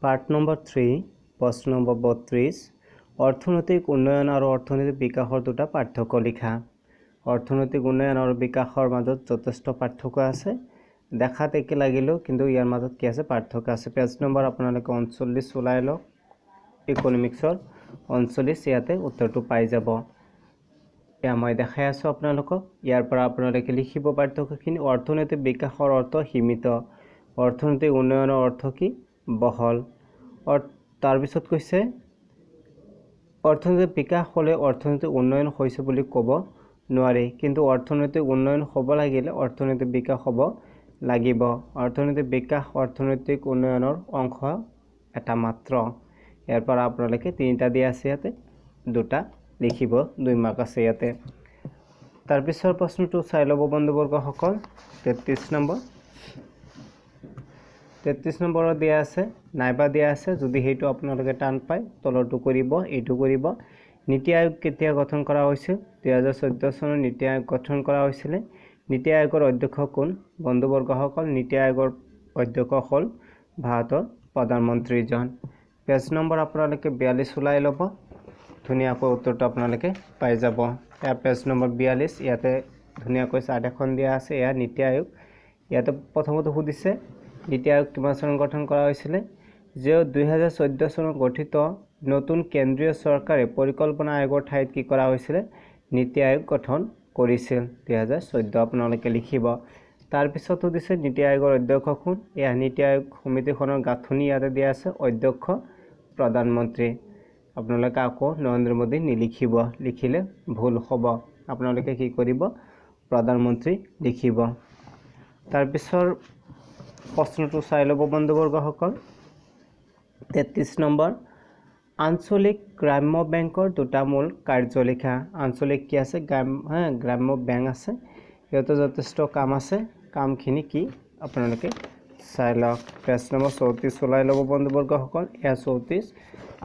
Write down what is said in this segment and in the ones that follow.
Part number 3 প্ৰশ্ন number 32 অৰ্থনৈতিক উন্নয়ন আৰু অৰ্থনৈতিক বিকাশৰ দুটা পাৰ্থক্য লিখা। অৰ্থনৈতিক উন্নয়ন আৰু বিকাশৰ মাজত যথেষ্ট পাৰ্থক্য আছে। দেখাত একে লাগিলেও কিন্তু ইয়াৰ মাজত কি আছে পাৰ্থক্য আছে। পেজ নম্বৰ আপোনালোকে 39 ওলাই লওক। ইকনমিক্সৰ 39 ইয়াতে উত্তৰটো পাই যাব। এয়া মই দেখাই আছোঁ আপোনালোকক। ইয়াৰ পৰা আপোনালোকে লিখিব পাৰ্থক্যখিনি। অৰ্থনৈতিক বিকাশৰ অৰ্থ সীমিত, অৰ্থনৈতিক উন্নয়নৰ অৰ্থ কি বহল। তাৰপিছত কৈছে অৰ্থনৈতিক বিকাশ হ'লে অৰ্থনৈতিক উন্নয়ন হৈছে বুলি ক'ব নোৱাৰি, কিন্তু অৰ্থনৈতিক উন্নয়ন হ'ব লাগিলে অৰ্থনৈতিক বিকাশ হ'ব লাগিব। অৰ্থনৈতিক বিকাশ অৰ্থনৈতিক উন্নয়নৰ অংশ এটা মাত্ৰ। ইয়াৰ পৰা আপোনালোকে তিনিটা দিয়া আছে, ইয়াতে দুটা লিখিব, 2 মাৰ্ক আছে ইয়াতে। তাৰপিছৰ প্ৰশ্নটো চাই ল'ব বন্ধুবৰ্গসকল। 33 নম্বৰ 33 নম্বৰত দিয়া আছে নাইবা দিয়া আছে। যদি সেইটো আপোনালোকে টান পায় তলৰটো কৰিব, এইটো কৰিব। নীতি আয়োগ কেতিয়া গঠন কৰা হৈছিল? 2014 চনত নীতি আয়োগ গঠন কৰা হৈছিলে। নীতি আয়োগৰ অধ্যক্ষ কোন? বন্ধুবৰ্গসকল নীতি আয়োগৰ অধ্যক্ষ হ'ল ভাৰতৰ প্ৰধানমন্ত্ৰীজন। পেজ নম্বৰ আপোনালোকে 42 ওলাই ল'ব। ধুনীয়াকৈ উত্তৰটো আপোনালোকে পাই যাব। এয়া পেজ নম্বৰ 42, ইয়াতে ধুনীয়াকৈ চাৰ্ট এখন দিয়া আছে। এয়া নীতি আয়োগ। ইয়াতে প্ৰথমতে সুধিছে নীতি আয়োগ কিমান চনত গঠন কৰা হৈছিলে? যে 2014 চনত গঠিত নতুন কেন্দ্ৰীয় চৰকাৰে পৰিকল্পনা আয়োগৰ ঠাইত কি কৰা হৈছিলে? নীতি আয়োগ গঠন কৰিছিল 2014। আপোনালোকে লিখিব। তাৰপিছত সুধিছে নীতি আয়োগৰ অধ্যক্ষ কোন? এয়া নীতি আয়োগ সমিতিখনৰ গাঁথনি ইয়াতে দিয়া আছে। অধ্যক্ষ প্ৰধানমন্ত্ৰী। আপোনালোকে আকৌ নৰেন্দ্ৰ মোদী নিলিখিব, লিখিলে ভুল হ'ব। আপোনালোকে কি কৰিব? প্ৰধানমন্ত্ৰী লিখিব। তাৰপিছৰ প্ৰশ্নটো চাই ল'ব বন্ধুবৰ্গসকল। 33 নম্বৰ আঞ্চলিক গ্ৰাম্য বেংকৰ দুটা মূল কাৰ্য লিখা। আঞ্চলিক কি আছে? গ্ৰাম্য বেংক আছে। সিহঁতৰ যথেষ্ট কাম আছে। কামখিনি কি আপোনালোকে চাই লওক। পেজ নম্বৰ 34 ওলাই ল'ব বন্ধুবৰ্গসকল। এয়া 34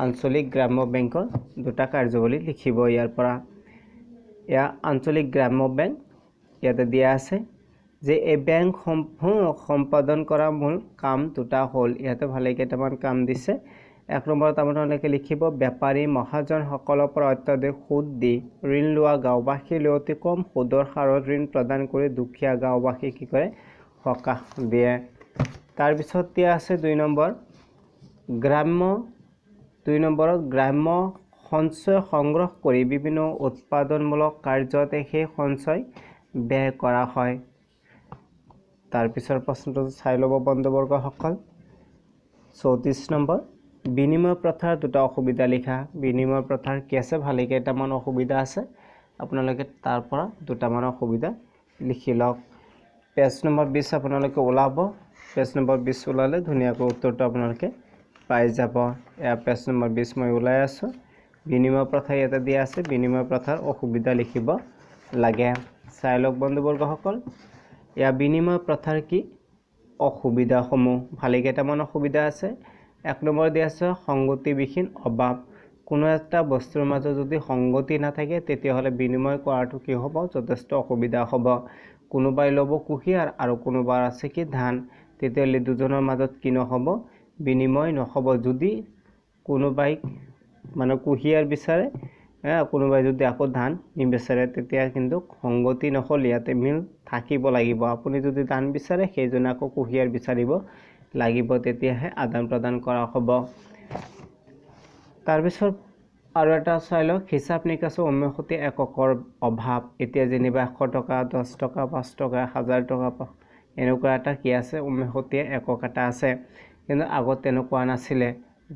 আঞ্চলিক গ্ৰাম্য বেংকৰ দুটা কাৰ্যাৱলী লিখিব ইয়াৰ পৰা। এয়া আঞ্চলিক গ্ৰাম্য বেংক ইয়াতে দিয়া আছে যে এই বেংক সম্পাদন কৰা মূল কাম দুটা হ'ল। ইয়াতে ভালে কেইটামান কাম দিছে। 1 নম্বৰত আপোনালোকে লিখিব বেপাৰী মহাজনসকলৰ পৰা অত্যাধিক সুদ দি ঋণ লোৱা গাঁওবাসীলৈ অতি কম সুদৰ হাৰত ঋণ প্ৰদান কৰি দুখীয়া গাঁওবাসী কি কৰে? সকাহ দিয়ে। তাৰপিছত দিয়া আছে 2 নম্বৰ দুই নম্বৰত গ্ৰাম্য সঞ্চয় সংগ্ৰহ কৰি বিভিন্ন উৎপাদনমূলক কাৰ্যতে সেই সঞ্চয় ব্যয় কৰা হয়। তাৰপিছৰ প্ৰশ্নটো চাই ল'ব বন্ধুবৰ্গসকল। 34 নম্বৰ বিনিময় প্ৰথাৰ দুটা অসুবিধা লিখা। বিনিময় প্ৰথাৰ কি আছে? ভালে কেইটামান অসুবিধা আছে। আপোনালোকে তাৰ পৰা দুটামান অসুবিধা লিখি লওক। পেজ নম্বৰ 20 আপোনালোকে ওলাব। পেজ নম্বৰ 20 ওলালে ধুনীয়াকৈ উত্তৰটো আপোনালোকে পাই যাব। এয়া পেজ নম্বৰ 20 মই ওলাই আছোঁ। বিনিময় প্ৰথা ইয়াতে দিয়া আছে। বিনিময় প্ৰথাৰ অসুবিধা লিখিব লাগে। চাই লওক বন্ধুবৰ্গসকল। এয়া বিনিময় প্ৰথাৰ কি অসুবিধাসমূহ। ভালে কেইটামান অসুবিধা আছে। 1 নম্বৰ দিয়া আছে সংগতিবিহীন অভাৱ। কোনো এটা বস্তুৰ মাজত যদি সংগতি নাথাকে তেতিয়াহ'লে বিনিময় কৰাটো কি হ'ব? যথেষ্ট অসুবিধা হ'ব। কোনোবাই ল'ব কুঁহিয়াৰ আৰু কোনোবাৰ আছে কি ধান, তেতিয়াহ'লে দুজনৰ মাজত কি নহ'ব? বিনিময় নহ'ব। যদি কোনোবাই কুঁহিয়াৰ বিচাৰে, কোনোবাই যদি আকৌ ধান নিবিচাৰে, তেতিয়া কিন্তু সংগতি নহ'ল, ইয়াতে মিল থাকিব লাগিব। আপুনি যদি ধান বিচাৰে সেইজনে আকৌ কুঁহিয়াৰ বিচাৰিব লাগিব, তেতিয়াহে আদান প্ৰদান কৰা হ'ব। তাৰপিছত আৰু এটা চাই লওক হিচাপ নিকাচৰ উমৈহতীয়া এককৰ অভাৱ। এতিয়া যেনিবা 100 টকা, 10 টকা, 5 টকা, 1000 টকা এনেকুৱা এটা কি আছে? উমৈহতীয়া একক এটা আছে। কিন্তু আগত তেনেকুৱা নাছিলে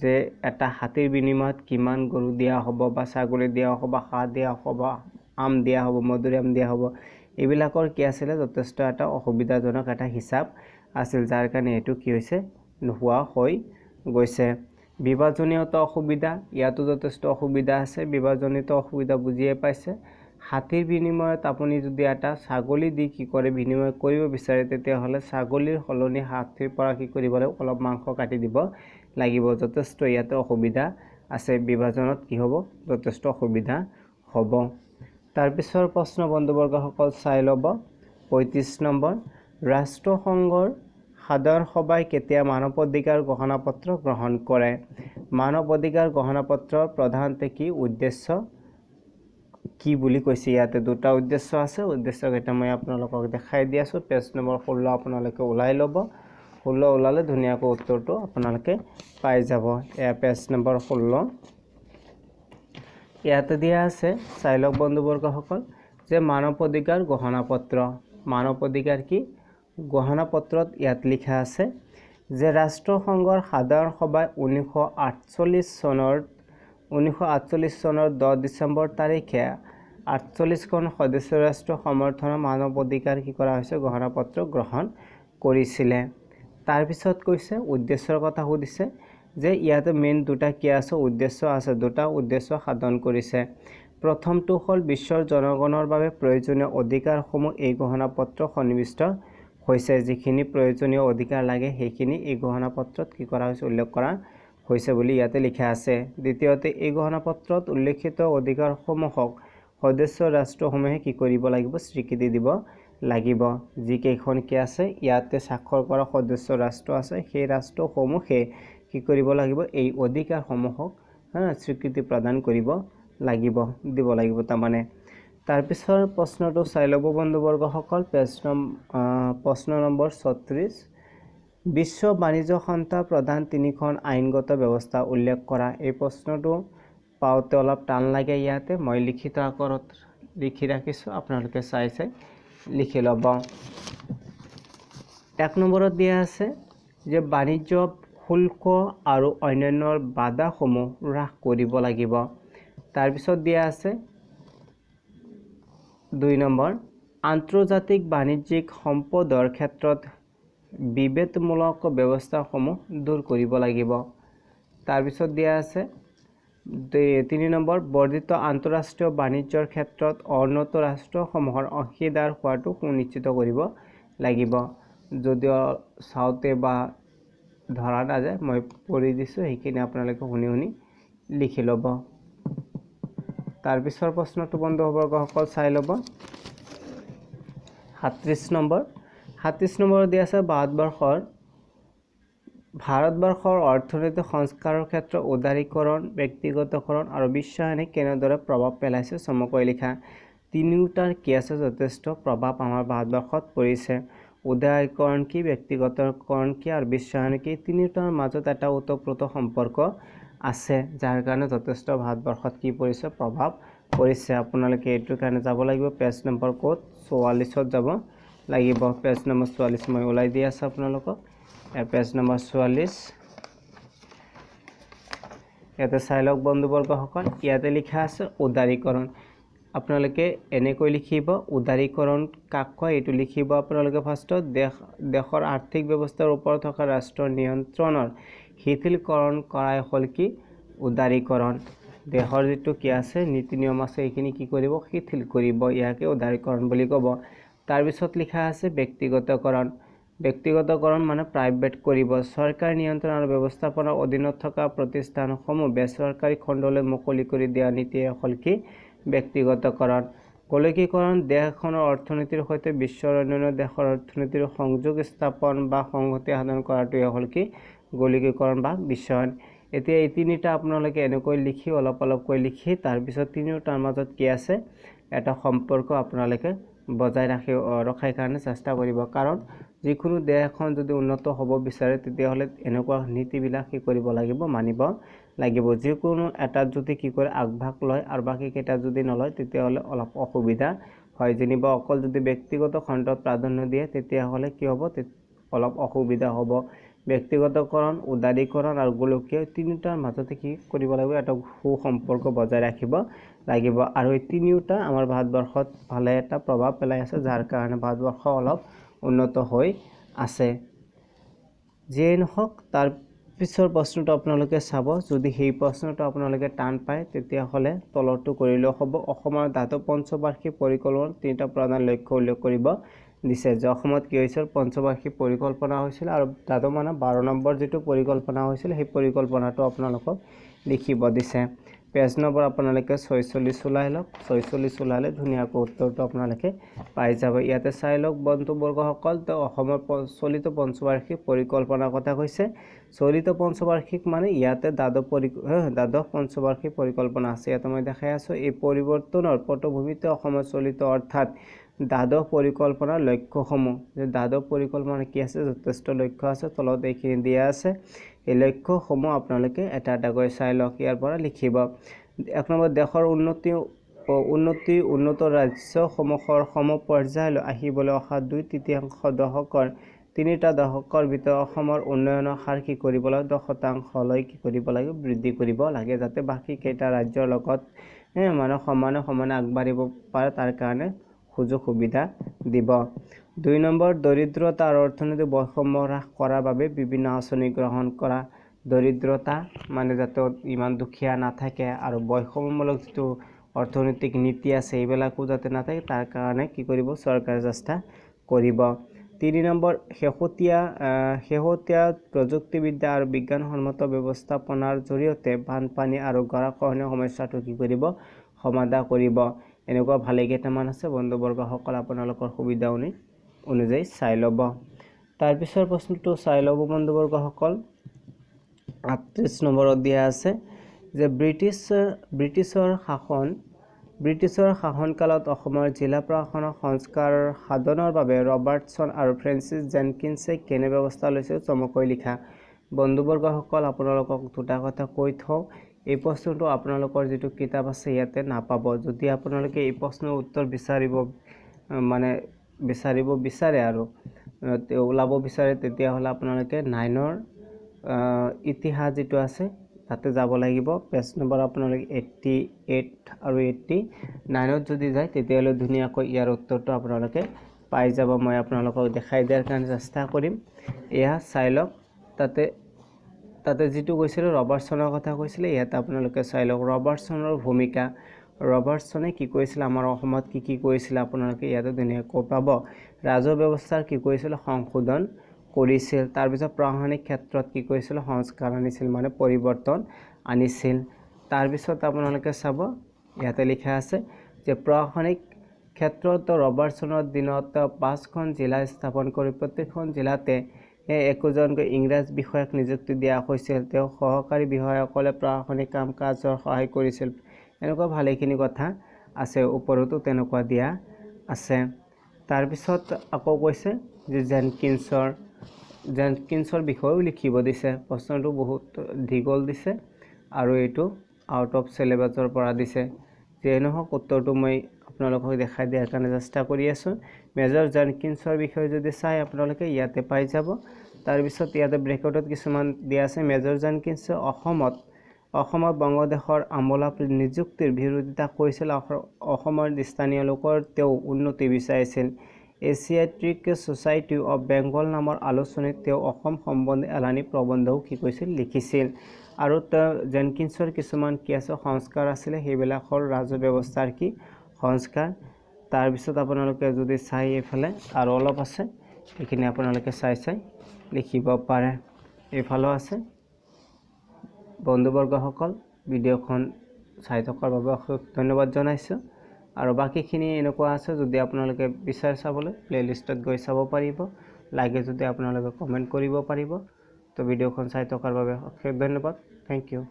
যে এটা হাতীৰ বিনিময়ত কিমান গৰু দিয়া হ'ব বা ছাগলী দিয়া হ'ব, হাঁহ দিয়া হ'ব, আম দিয়া হ'ব, মধুৰিআম দিয়া হ'ব। এইবিলাকৰ কি আছিলে? যথেষ্ট এটা অসুবিধাজনক এটা হিচাপ আছিল, যাৰ কাৰণে এইটো কি হৈছে? নোহোৱা হৈ গৈছে। বিভাজনীয়তা অসুবিধা, ইয়াতো যথেষ্ট অসুবিধা আছে। বিভাজনীয়তা অসুবিধা বুজিয়ে পাইছে। হাতীৰ বিনিময়ত আপুনি যদি এটা ছাগলী দি কি কৰে? বিনিময় কৰিব বিচাৰে, তেতিয়াহ'লে ছাগলীৰ সলনি হাতীৰ পৰা কি কৰিব লাগিব? অলপ মাংস কাটি দিব লাগিব। যথেষ্ট ইয়াতে অসুবিধা আছে। বিভাজনত কি হ'ব? যথেষ্ট অসুবিধা হ'ব। তাৰপিছৰ প্ৰশ্ন বন্ধুবৰ্গসকল চাই ল'ব। 35 নম্বৰ ৰাষ্ট্ৰসংঘৰ সাধাৰণ সভাই কেতিয়া মানৱ অধিকাৰ ঘোষণাপত্ৰ গ্ৰহণ কৰে মানৱ অধিকাৰ ঘোষণাপত্ৰৰ প্ৰধানতে কি উদ্দেশ্য কি বুলি কৈছে ইয়াতে দুটা উদ্দেশ্য আছে উদ্দেশ্যকেইটা মই আপোনালোকক দেখাই দি আছো পেজ নম্বৰ 16 আপোনালোকে ওলাই ল'ব 16 ওলালে ধুনীয়াকৈ উত্তৰটো আপোনালোকে পাই যাব এয়া পেজ নম্বৰ 16 ইয়াতে দিয়া আছে চাই লওক বন্ধুবৰ্গসকল যে মানৱ অধিকাৰ কি ঘোষণাপত্ৰত ইয়াত লিখা আছে যে ৰাষ্ট্ৰসংঘৰ সাধাৰণ সভাই 1948 চনৰ 10 ডিচেম্বৰ তাৰিখে 48খন সদস্য ৰাষ্ট্ৰ সমৰ্থনৰ মানৱ অধিকাৰ কি কৰা হৈছে ঘোষণাপত্ৰ গ্ৰহণ কৰিছিল তাৰ পিছত কৈছে উদ্দেশ্যৰ কথা সুধিছে যে ইয়াতে মেইন দুটা কি আছে উদ্দেশ্য আছে দুটা উদ্দেশ্য সাধন কৰিছে প্ৰথমটো হ'ল বিশ্বৰ জনগণৰ বাবে প্ৰয়োজনীয় অধিকাৰসমূহ এই ঘোষণাপত্ৰ সন্নিৱিষ্ট হৈছে যিখিনি প্ৰয়োজনীয় অধিকাৰ লাগে সেইখিনি এই ঘোষণাপত্ৰত কি কৰা হৈছে উল্লেখ কৰা হৈছে বুলি ইয়াতে লিখা আছে দ্বিতীয়তে এই ঘোষণাপত্ৰত উল্লেখিত অধিকাৰসমূহক সদস্য ৰাষ্ট্ৰসমূহে কি কৰিব লাগিব স্বীকৃতি দিব লাগিব যিকেইখন কি আছে ইয়াতে স্বাক্ষৰ কৰা সদস্য ৰাষ্ট্ৰ আছে সেই ৰাষ্ট্ৰসমূহে কি কৰিব লাগিব এই অধিকাৰসমূহক স্বীকৃতি প্ৰদান কৰিব লাগিব দিব লাগিব তাৰমানে তাৰ পিছৰ প্ৰশ্নটো চাই ল'ব বন্ধুবৰ্গসকল প্ৰশ্ন নম্বৰ 36 বিশ্ব বাণিজ্য সংস্থাৰ প্ৰধান তিনিখন আইনগত ব্যৱস্থা উল্লেখ কৰা এই প্ৰশ্নটো পাওঁতে অলপ টান লাগে ইয়াতে মই লিখিত আকাৰত লিখি ৰাখিছো আপোনালোকে চাই লিখি ল'ব এক নম্বৰত দিয়া আছে যে বাণিজ্য শুল্ক আৰু অন্যান্য বাধাসমূহ হ্ৰাস কৰিব লাগিব তাৰ পিছত দিয়া আছে 2 নম্বৰ আন্তৰ্জাতিক বাণিজ্যিক সম্পদৰ ক্ষেত্ৰত বিভেদমূলক ব্যৱস্থাসমূহ দূৰ কৰিব লাগিব তাৰ পিছত দিয়া আছে 3 নম্বৰ বৰ্ধিত আন্তঃৰাষ্ট্ৰীয় বাণিজ্যৰ ক্ষেত্ৰত উন্নত ৰাষ্ট্ৰসমূহৰ অংশীদাৰ হোৱাটো সুনিশ্চিত কৰিব লাগিব যদিও চাওতে বা ধৰা নাযায় মই পঢ়ি দিছো সেইখিনি আপোনালোকে শুনি লিখি ল'ব তাৰ পিছৰ প্ৰশ্নটো বন্ধুবৰ্গসকল চাই ল'ব 37 নম্বৰ দিয়া আছে ভাৰতবৰ্ষৰ অৰ্থনৈতিক সংস্কাৰৰ ক্ষেত্ৰত উদাৰীকৰণ ব্যক্তিগতকৰণ আৰু বিশ্বায়নে কেনেদৰে প্ৰভাৱ পেলাইছে চমুকৈ লিখা তিনিওটাৰ কি আছে যথেষ্ট প্ৰভাৱ আমাৰ ভাৰতবৰ্ষত পৰিছে উদাৰীকৰণ কি ব্যক্তিগতকৰণ কি আৰু বিশ্বায়ন কি তিনিওটাৰ মাজত এটা ওতঃপ্ৰোত সম্পৰ্ক আছে যাৰ কাৰণে যথেষ্ট ভাৰতবৰ্ষত কি পৰিছে প্ৰভাৱ পৰিছে আপোনালোকে এইটোৰ কাৰণে যাব লাগিব পেজ নম্বৰ 44ত যাব লাগিব পেজ নম্বৰ 44 মই ওলাই দি আছে আপোনালোকক পেজ নম্বৰ 44 ইয়াতে চাই লওক বন্ধুবৰ্গসকল ইয়াতে লিখা আছে উদাৰীকৰণ আপোনালোকে এনেকৈ লিখিব উদাৰীকৰণ কাক কয় এইটো লিখিব আপোনালোকে ফাৰ্ষ্টত দেশৰ আৰ্থিক ব্যৱস্থাৰ ওপৰত থকা ৰাষ্ট্ৰৰ নিয়ন্ত্ৰণৰ শিথিলকৰণ কৰাই হ'ল কি উদাৰীকৰণ দেশৰ যেটো কি আছে নীতি নিয়ম আছে এইখিনি কি কৰিব শিথিল কৰিব ইয়াকে উদাৰীকৰণ বুলি ক'ব তাৰ পিছত লিখা আছে ব্যক্তিগতকৰণ মানে প্ৰাইভেট কৰিব চৰকাৰ নিয়ন্ত্ৰণ আৰু ব্যৱস্থাপনাৰ অধীনত থকা প্ৰতিষ্ঠানসমূহ বেচৰকাৰী খণ্ডলৈ মুকলি কৰি দিয়া নীতিয়ে হ'ল কি ব্যক্তিগতকৰণ গোলকীকৰণ দেশখনৰ অৰ্থনীতিৰ সৈতে বিশ্বৰ অন্যান্য দেশৰ অৰ্থনীতিৰ সংযোগ স্থাপন বা সংহতি সাধন কৰাটোৱে হ'ল কি গোলকীকৰণ বা বিশ্বায়ন এতিয়া এই তিনিটা আপোনালোকে এনেকৈ লিখি অলপকৈ লিখি তাৰ পিছত তিনিওটাৰ মাজত কি আছে এটা সম্পৰ্ক আপোনালোকে বজাই ৰখাৰ কাৰণে চেষ্টা কৰিব কাৰণ যিকোনো দেশখন যদি উন্নত হ'ব বিচাৰে তেতিয়াহ'লে এনেকুৱা নীতিবিলাক কি কৰিব লাগিব মানিব লাগিব যিকোনো এটা যদি কি কৰে আগভাগ লয় আৰু বাকি কেইটা যদি নলয় তেতিয়াহ'লে অলপ অসুবিধা হয় যেনিবা অকল যদি ব্যক্তিগত খণ্ডত প্ৰাধান্য দিয়ে তেতিয়াহ'লে কি হ'ব অলপ অসুবিধা হ'ব ব্যক্তিগতকৰণ উদাৰীকৰণ আৰু গোলকীয় তিনিটাৰ মাজতে কি কৰিব লাগিব এটা সুসম্পৰ্ক বজাই ৰাখিব লাগিব আৰু এই তিনিওটা আমাৰ ভাৰতবৰ্ষত ভালে এটা প্ৰভাৱ পেলাই আছে যাৰ কাৰণে ভাৰতবৰ্ষ অলপ উন্নত হৈ আছে যেই নহওক তাৰ পিছৰ প্ৰশ্নটো আপোনালোকে চাব যদি সেই প্ৰশ্নটো আপোনালোকে টান পায় তেতিয়াহ'লে তলৰটো কৰিলেও হ'ব অসমৰ ধাতু পঞ্চবাৰ্ষিক পৰিকল্পনাৰ তিনিটা প্ৰধান লক্ষ্য উল্লেখ কৰিব দিছে যে অসমত কি হৈছিল পঞ্চবাৰ্ষিক পৰিকল্পনা হৈছিল আৰু ধাতু মানে 12 নম্বৰ যেটো পৰিকল্পনা হৈছিল সেই পৰিকল্পনাটো আপোনালোকক লিখিব দিছে পেজ নম্বৰ আপোনালোকে 46 ওলাই লওক 46 ওলালে ধুনীয়াকৈ উত্তৰটো আপোনালোকে পাই যাব ইয়াতে চাই লওক বন্ধুবৰ্গসকল তো অসমৰ চলিত পঞ্চবাৰ্ষিক পৰিকল্পনাৰ কথা কৈছে চলিত পঞ্চবাৰ্ষিক মানে ইয়াতে দ্বাদশ পঞ্চবাৰ্ষিক পৰিকল্পনা আছে ইয়াতে মই দেখাই আছো এই পৰিৱৰ্তনৰ পটভূমিতে অসমৰ চলিত অৰ্থাৎ দ্বাদশ পৰিকল্পনাৰ লক্ষ্যসমূহ যে দ্বাদশ পৰিকল্পনা কি আছে যথেষ্ট লক্ষ্য আছে তলত এইখিনি দিয়া আছে এই লক্ষ্যসমূহ আপোনালোকে এটা এটাকৈ চাই লওক ইয়াৰ পৰা লিখিব এক নম্বৰ দেশৰ উন্নত ৰাজ্যসমূহৰ সমপৰ্যায়লৈ আহিবলৈ অহা 2/3 দশকৰ 3টা দশকৰ ভিতৰত অসমৰ উন্নয়নৰ হাৰ কি কৰিব লাগে 10% কি কৰিব লাগে বৃদ্ধি কৰিব লাগে যাতে বাকি কেইটা ৰাজ্যৰ লগত মানে সমানে আগবাঢ়িব পাৰে তাৰ কাৰণে সুযোগ সুবিধা দিব 2 নম্বৰ দৰিদ্ৰতা আৰু অৰ্থনৈতিক বৈষম্য হ্ৰাস কৰাৰ বাবে বিভিন্ন আঁচনি গ্ৰহণ কৰা দৰিদ্ৰতা মানে যাতে ইমান দুখীয়া নাথাকে আৰু বৈষম্যমূলক যেটো অৰ্থনৈতিক নীতি আছে এইবিলাকো যাতে নাথাকে তাৰ কাৰণে কি কৰিব চৰকাৰে চেষ্টা কৰিব 3 নম্বৰ শেহতীয়া প্ৰযুক্তিবিদ্যা আৰু বিজ্ঞানসন্মত ব্যৱস্থাপনাৰ জৰিয়তে বানপানী আৰু গৰাখহনীয়া সমস্যাটো কি কৰিব সমাধান কৰিব এনেকুৱা ভালে কেইটামান আছে বন্ধুবৰ্গসকল আপোনালোকৰ সুবিধা অনুযায়ী চাই ল'ব তাৰ পিছৰ প্ৰশ্নটো চাই ল'ব বন্ধুবৰ্গসকল 38 নম্বৰত দিয়া আছে যে ব্ৰিটিছৰ শাসনকালত অসমৰ জিলা প্ৰশাসনৰ সংস্কাৰ সাধনৰ বাবে ৰবাৰ্টছন আৰু ফ্ৰেন্সিছ জেনকিন্সে কেনে ব্যৱস্থা লৈছিল চমুকৈ লিখা বন্ধুবৰ্গসকল আপোনালোকক দুটা কথা কৈ থওঁ এই প্ৰশ্নটো আপোনালোকৰ যেটো কিতাপ আছে ইয়াতে নাপাব যদি আপোনালোকে এই প্ৰশ্নৰ উত্তৰ বিচাৰে আৰু ওলাব বিচাৰে তেতিয়া হলে আপোনালোকে 9ৰ ইতিহাস যেটো আছে তাতে যাব লাগিব পেজ নম্বৰ আপোনালোকে 88 আৰু 89ত যদি যায় তেতিয়ালৈ ধুনীয়াকৈ ইয়াৰ উত্তৰটো আপোনালোকে পাই যাব মই আপোনালোকক দেখাই দিয়াৰ কাৰণে চেষ্টা কৰিম এয়া চাই লওক তাতে যেটো কৈছিল ৰবাৰ্টছনৰ কথা কৈছিল ইয়াতে আপোনালোকে চাই লওক ৰবাৰ্টছনৰ ভূমিকা ৰবাৰ্টছনে কি কৈছিল আমাৰ অসমত কি কৰিছিল আপোনালোকে ইয়াতে ধুনীয়াকৈ পাব ৰাজহ ব্যৱস্থাৰ কি কৰিছিল সংশোধন কৰিছিল তাৰ পিছত প্ৰশাসনিক ক্ষেত্ৰত কি কৰিছিল সংস্কাৰ আনিছিল মানে পৰিৱৰ্তন আনিছিল তাৰ পিছত আপোনালোকে চাব ইয়াতে লিখা আছে যে প্ৰশাসনিক ক্ষেত্ৰত ৰবাৰ্টছনৰ দিনত 5খন জিলা স্থাপন কৰি প্ৰত্যেকখন জিলাতে একোজনকৈ ইংৰাজ বিষয়াক নিযুক্তি দিয়া হৈছিল তেওঁ সহকাৰী বিষয়াসকলে প্ৰশাসনিক কাম-কাজৰ সহায় কৰিছিল এনেকুৱা ভালেখিনি কথা আছে ওপৰতো তেনেকুৱা দিয়া আছে তাৰ পিছত আকৌ কৈছে যে জেনকিন্সৰ বিষয়েও লিখিব দিছে প্ৰশ্নটো বহুত দীঘল দিছে আৰু এইটো আউট অফ সিলেবাসৰ পৰা দিছে যে নহওক উত্তৰটো মই আপোনালোকক দেখাই দিয়াৰ কাৰণে চেষ্টা কৰি আছো মেজৰ জেনকিন্সৰ বিষয়ে যদি চাই আপোনালোকে ইয়াতে পাই যাব তাৰ পিছত ইয়াতে ব্ৰেকেটত কিছুমান দিয়া আছে মেজৰ জেনকিন্সে অসমত বংগদেশৰ আমোলাপ নিযুক্তিৰ বিৰোধিতা কৰিছিল অসমৰ স্থানীয় লোকৰ তেওঁ উন্নতি বিচাৰিছিল এছিয়াটিক সোসাইটি অফ বেংগল নামৰ আলোচনীত তেওঁ অসম সম্বন্ধে এলানি প্ৰবন্ধও কি কৈছিল লিখিছিল আৰু জেনকিন্সৰ কিছুমান কি আছে সংস্কাৰ আছিল সেইবিলাকৰ ৰাজহ ব্যৱস্থাৰ কি সংস্কাৰ তাৰ পিছত আপোনালোকে যদি চাই এফালে আৰু অলপ আছে এইখিনি আপোনালোকে চাই লিখিব পাৰে এফালেও আছে বন্ধুবৰ্গসকল ভিডিঅ'খন চাই থকাৰ বাবে অশেষ ধন্যবাদ জনাইছো আৰু বাকিখিনি এনেকুৱা আছে যদি আপোনালোকে বিচাৰ চাবলৈ প্লেলিষ্টত গৈ চাব পাৰিব লাগে যদি আপোনালোকে কমেন্ট কৰিব পাৰিব তো ভিডিঅ'খন চাই থকাৰ বাবে অশেষ ধন্যবাদ থ্যাংক ইউ